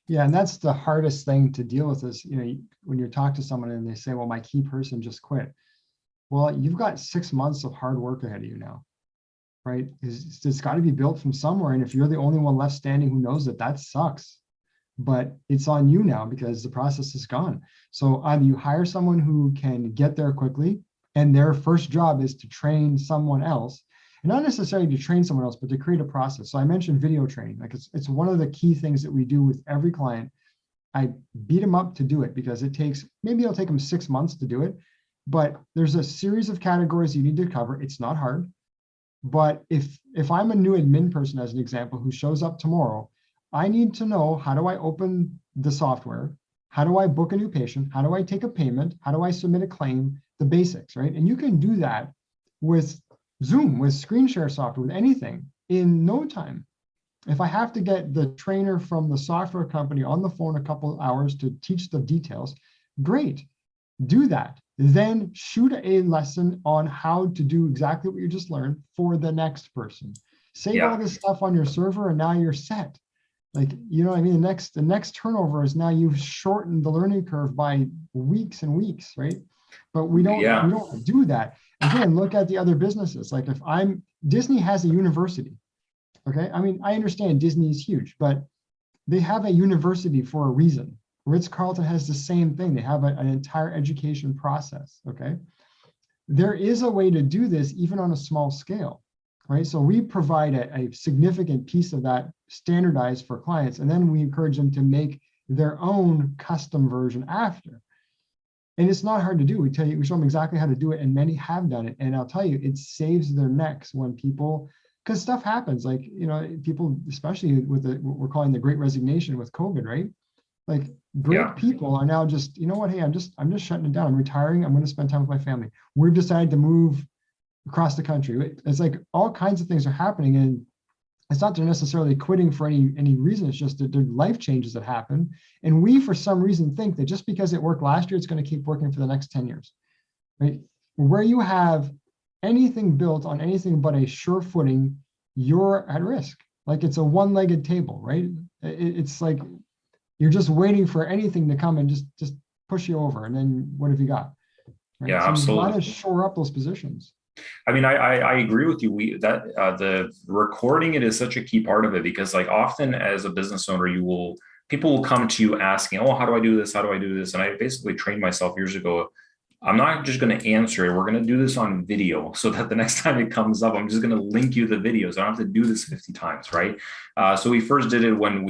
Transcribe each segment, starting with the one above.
Yeah, and that's the hardest thing to deal with is, when you talk to someone and they say, well, my key person just quit. Well, you've got 6 months of hard work ahead of you now, right? It's got to be built from somewhere. And if you're the only one left standing who knows it, that sucks. But it's on you now because the process is gone. So either you hire someone who can get there quickly, and their first job is to train someone else, and not necessarily to train someone else, but to create a process. So I mentioned video training. Like it's one of the key things that we do with every client. I beat them up to do it because maybe it'll take them 6 months to do it, but there's a series of categories you need to cover. It's not hard. But if I'm a new admin person, as an example, who shows up tomorrow, I need to know, how do I open the software? How do I book a new patient? How do I take a payment? How do I submit a claim? The basics, right? And you can do that with Zoom, with screen share software, with anything in no time. If I have to get the trainer from the software company on the phone a couple of hours to teach the details, great, do that. Then shoot a lesson on how to do exactly what you just learned for the next person. Save all this stuff on your server and now you're set. Like, you know what I mean? The next turnover is now you've shortened the learning curve by weeks and weeks, right? But we don't do that. Again, look at the other businesses. Like Disney has a university. Okay. I mean, I understand Disney is huge, but they have a university for a reason. Ritz-Carlton has the same thing. They have an entire education process. Okay. There is a way to do this even on a small scale, right? So we provide a significant piece of that standardized for clients, and then we encourage them to make their own custom version after. And it's not hard to do. We show them exactly how to do it, and many have done it. And I'll tell you, it saves their necks when people, because stuff happens. Like, people, especially with what we're calling the Great Resignation with COVID, right? Like great people are now just, you know what? Hey, I'm just shutting it down. I'm retiring. I'm going to spend time with my family. We've decided to move across the country. It's like all kinds of things are happening, and it's not they're necessarily quitting for any reason. It's just that there are life changes that happen. And we, for some reason, think that just because it worked last year, it's going to keep working for the next 10 years, right? Where you have anything built on anything but a sure footing, you're at risk. Like it's a one-legged table, right? It's like you're just waiting for anything to come and just push you over. And then what have you got? Right? Yeah, so absolutely. You want to shore up those positions. I mean, I agree with you. The recording it is such a key part of it, because like often as a business owner, people will come to you asking, oh, how do I do this? How do I do this? And I basically trained myself years ago. I'm not just going to answer it. We're going to do this on video so that the next time it comes up, I'm just going to link you the videos. I don't have to do this 50 times, right? So we first did it when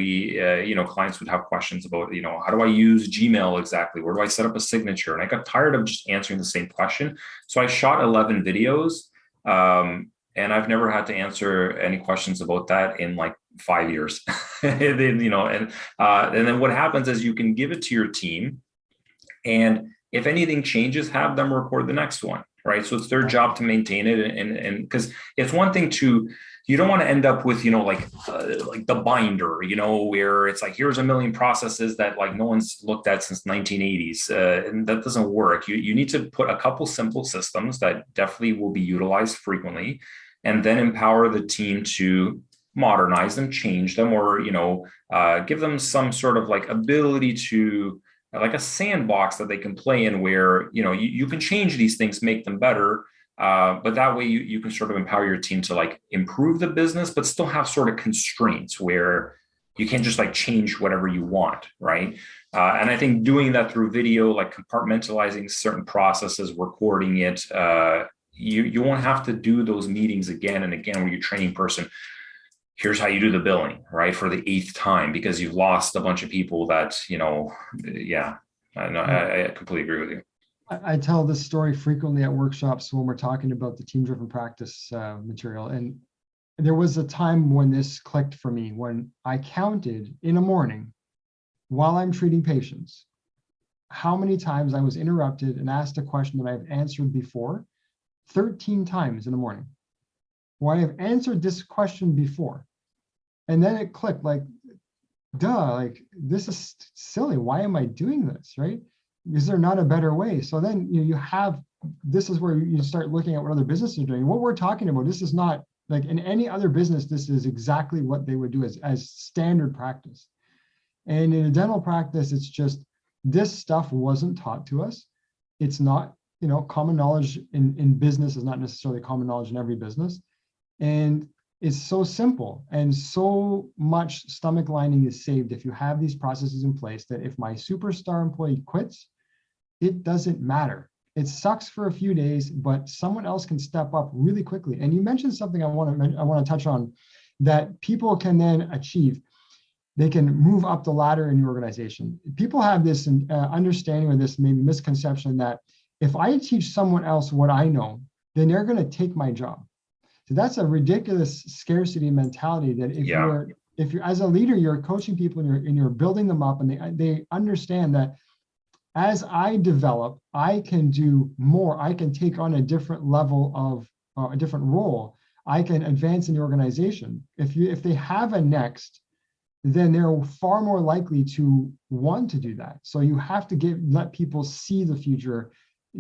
clients would have questions about, how do I use Gmail exactly? Where do I set up a signature? And I got tired of just answering the same question. So I shot 11 videos, and I've never had to answer any questions about that in like 5 years. And then what happens is you can give it to your team, and if anything changes, have them record the next one, right? So it's their job to maintain it. And because it's one thing you don't want to end up with, like the binder, where it's like, here's a million processes that like no one's looked at since 1980s. And that doesn't work. You need to put a couple simple systems that definitely will be utilized frequently, and then empower the team to modernize them, change them, or, give them some sort of like ability to, like a sandbox that they can play in, where you can change these things, make them better, but that way you can sort of empower your team to like improve the business, but still have sort of constraints where you can't just like change whatever you want, right? And I think doing that through video, like compartmentalizing certain processes, recording it, you won't have to do those meetings again and again where you're training person. Here's how you do the billing, right? For the 8th time, because you've lost a bunch of people that, I completely agree with you. I tell this story frequently at workshops when we're talking about the team-driven practice material. And there was a time when this clicked for me, when I counted in a morning while I'm treating patients, how many times I was interrupted and asked a question that I've answered before. 13 times in the morning. Well, I have answered this question before. And then it clicked, like, duh, like this is silly. Why am I doing this, right? Is there not a better way? So then this is where you start looking at what other businesses are doing. What we're talking about, this is not like in any other business, this is exactly what they would do as standard practice. And in a dental practice, it's just, this stuff wasn't taught to us. It's not, common knowledge in business is not necessarily common knowledge in every business. And it's so simple, and so much stomach lining is saved if you have these processes in place, that if my superstar employee quits, it doesn't matter. It sucks for a few days, but someone else can step up really quickly. And you mentioned something I want to touch on, that people can then achieve. They can move up the ladder in your organization. People have this understanding, or this maybe misconception, that if I teach someone else what I know, then they're going to take my job. So that's a ridiculous scarcity mentality, that if you're as a leader, you're coaching people and you're building them up, and they understand that as I develop, I can do more. I can take on a different level of a different role. I can advance in the organization. If they have a next, then they're far more likely to want to do that. So you have to let people see the future,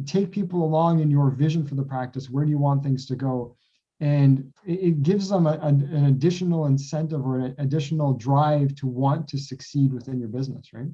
take people along in your vision for the practice. Where do you want things to go? And it gives them an additional incentive, or an additional drive to want to succeed within your business, right?